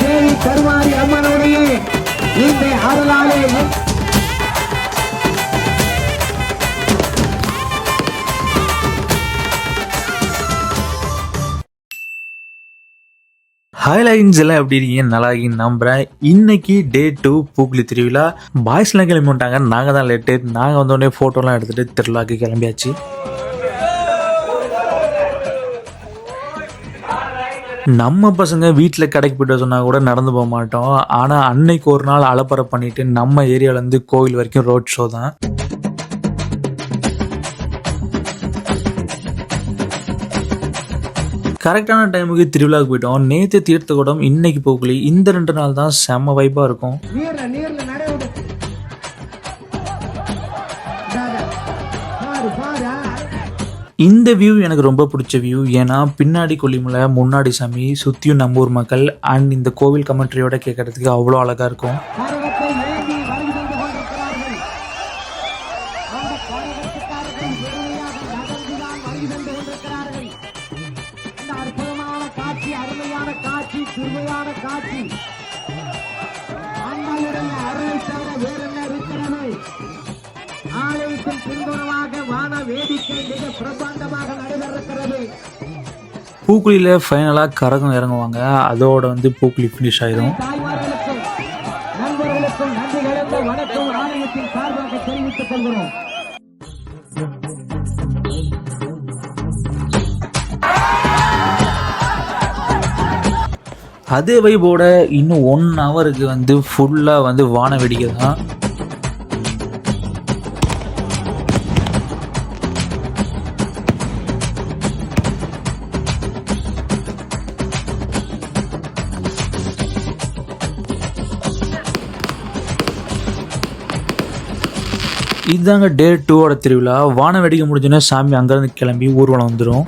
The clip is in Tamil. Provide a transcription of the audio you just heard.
தேவி கருமாரி அம்மனுடைய இந்த அருளாலே ஹைலைன்ஸ் எல்லாம் எப்படி இருக்கீங்க? நல்லா இருக்கீங்க நம்புறேன். இன்னைக்கு டே 2 பூக்குழி திருவிழா. பாய்ஸ்லாம் கிளம்பி விட்டாங்க, நாங்கள் தான் லேட்டு. நாங்கள் வந்தோடனே ஃபோட்டோலாம் எடுத்துகிட்டு திருவிழாக்கு கிளம்பியாச்சு. நம்ம பசங்க வீட்டில் கடைக்கு போய்ட்டு சொன்னால் கூட நடந்து போக மாட்டோம். ஆனால் அன்னைக்கு ஒரு நாள் அலப்பறை பண்ணிட்டு நம்ம ஏரியாவிலேருந்து கோவில் வரைக்கும் ரோட் ஷோ தான். கரெக்டான டைமுக்கு திருவிழாவுக்கு போயிட்டோம். நேற்று தீர்த்தக்கூடம், இன்னைக்கு பூக்குழி. இந்த 2 நாள் தான் செம்ம வைப்பாக இருக்கும். இந்த வியூ எனக்கு ரொம்ப பிடிச்ச வியூ. ஏன்னா பின்னாடி கொல்லிமலை, முன்னாடி சாமி, சுற்றியும் நம்ம ஊர் மக்கள் அண்ட் இந்த கோவில் கமெண்ட்ரியோட கேட்கறதுக்கு அவ்வளோ அழகாக இருக்கும். பூக்குழியில ஃபைனலா கரகம் இறங்குவாங்க. அதோட வந்து பூக்குழி ஃபினிஷ் ஆயிடும். அதே வைபோட இன்னும் 1 ஹவருக்கு வந்து ஃபுல்லா வந்து வான வெடிக்கை தான். இதுதாங்க டே 2 திருவிழா. வான வெடிக்கை முடிஞ்சோன்னா சாமி அங்கேருந்து கிளம்பி ஊர்வலம் வந்துடும்.